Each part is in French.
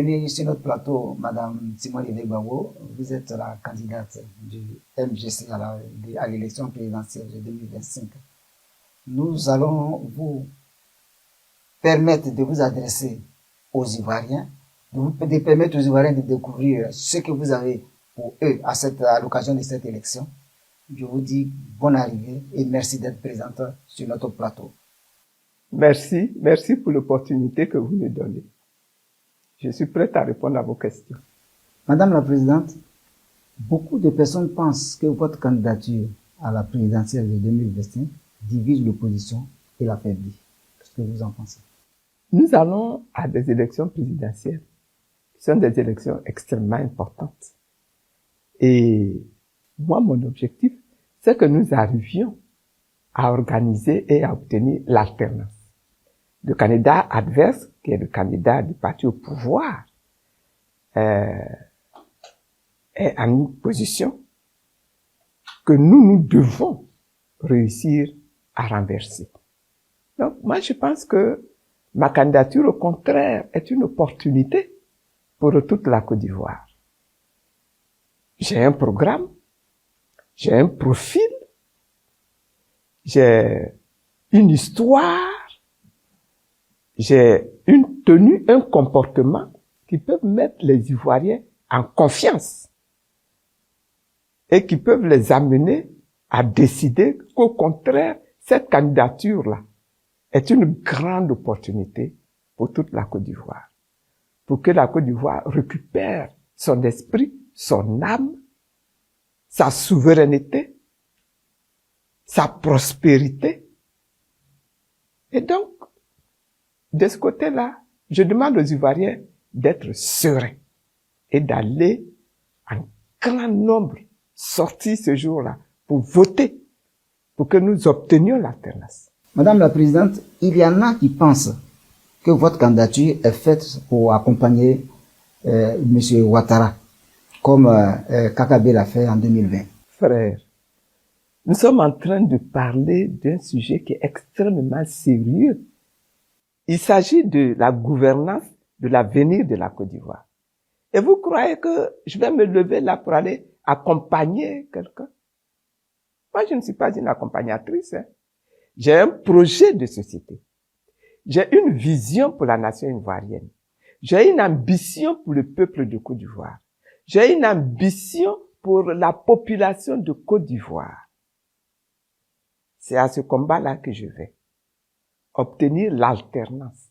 bienvenue sur notre plateau, Madame Simone Gbagbo. Vous êtes la candidate du MGC à l'élection présidentielle de 2025. Nous allons vous permettre de vous adresser aux Ivoiriens, de permettre aux Ivoiriens de découvrir ce que vous avez pour eux à l'occasion de cette élection. Je vous dis bonne arrivée et merci d'être présente sur notre plateau. Merci pour l'opportunité que vous nous donnez. Je suis prête à répondre à vos questions. Madame la Présidente, beaucoup de personnes pensent que votre candidature à la présidentielle de 2025 divise l'opposition et l'affaiblit. Qu'est-ce que vous en pensez? Nous allons à des élections présidentielles qui sont des élections extrêmement importantes. Et moi, mon objectif, c'est que nous arrivions à organiser et à obtenir l'alternance. Le candidat adverse, qui est le candidat du parti au pouvoir, est en une position que nous devons réussir à renverser. Donc, moi, je pense que ma candidature, au contraire, est une opportunité pour toute la Côte d'Ivoire. J'ai un programme, j'ai un profil, j'ai une histoire, j'ai une tenue, un comportement qui peuvent mettre les Ivoiriens en confiance et qui peuvent les amener à décider qu'au contraire, cette candidature-là est une grande opportunité pour toute la Côte d'Ivoire, pour que la Côte d'Ivoire récupère son esprit, son âme, sa souveraineté, sa prospérité. Et donc, de ce côté-là, je demande aux Ivoiriens d'être sereins et d'aller en grand nombre sortir ce jour-là pour voter, pour que nous obtenions l'alternance. Madame la Présidente, il y en a qui pensent que votre candidature est faite pour accompagner M. Ouattara, comme Kakabe l'a fait en 2020. Frère, nous sommes en train de parler d'un sujet qui est extrêmement sérieux. Il s'agit de la gouvernance, de l'avenir de la Côte d'Ivoire. Et vous croyez que je vais me lever là pour aller accompagner quelqu'un? Moi, je ne suis pas une accompagnatrice. J'ai un projet de société. J'ai une vision pour la nation ivoirienne. J'ai une ambition pour le peuple de Côte d'Ivoire. J'ai une ambition pour la population de Côte d'Ivoire. C'est à ce combat-là que je vais. Obtenir l'alternance.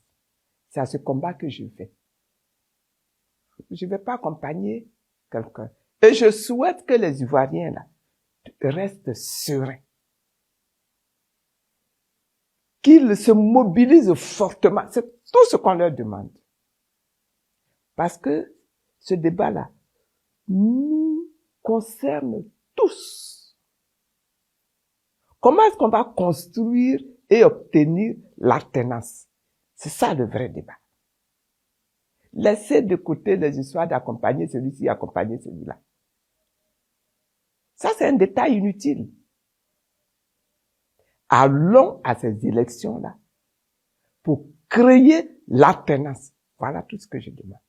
C'est à ce combat que je vais. Je ne vais pas accompagner quelqu'un. Et je souhaite que les Ivoiriens là restent sereins. Qu'ils se mobilisent fortement. C'est tout ce qu'on leur demande. Parce que ce débat-là nous concerne tous. Comment est-ce qu'on va construire et obtenir l'alternance? C'est ça le vrai débat. Laissez de côté les histoires d'accompagner celui-ci, accompagner celui-là. Ça, c'est un détail inutile. Allons à ces élections-là pour créer l'alternance. Voilà tout ce que je demande.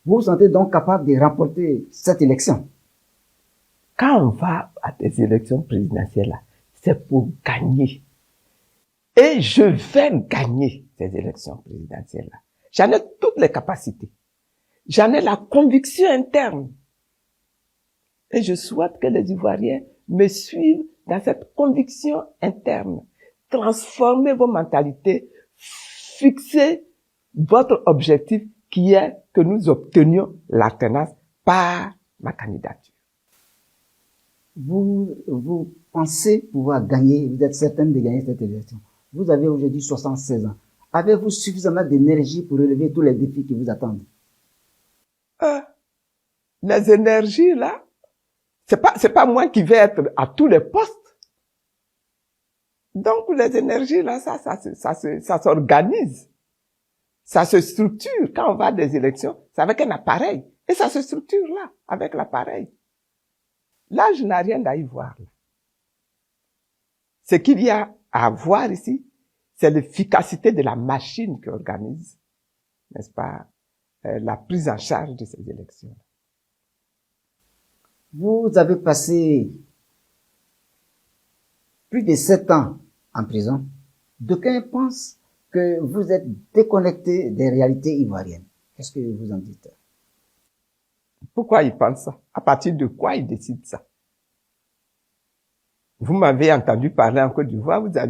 Vous vous sentez donc capable de remporter cette élection? Quand on va à des élections présidentielles, là, c'est pour gagner. Et je vais gagner ces élections présidentielles-là. J'en ai toutes les capacités. J'en ai la conviction interne. Et je souhaite que les Ivoiriens me suivent dans cette conviction interne. Transformez vos mentalités, fixez votre objectif qui est que nous obtenions l'alternance par ma candidature. Vous pensez pouvoir gagner, vous êtes certaine de gagner cette élection. Vous avez aujourd'hui 76 ans. Avez-vous suffisamment d'énergie pour relever tous les défis qui vous attendent? Les énergies, là, c'est pas moi qui vais être à tous les postes. Donc, les énergies, là, ça s'organise. Ça se structure. Quand on va à des élections, c'est avec un appareil. Et ça se structure là, avec l'appareil. Là, je n'ai rien à y voir. Là. Ce qu'il y a à voir ici, c'est l'efficacité de la machine qui organise, n'est-ce pas, la prise en charge de ces élections. Vous avez passé plus de 7 ans en prison. D'aucuns pensent que vous êtes déconnecté des réalités ivoiriennes. Qu'est-ce que vous en dites? Pourquoi ils pensent ça? À partir de quoi ils décident ça? Vous m'avez entendu parler en Côte d'Ivoire, vous avez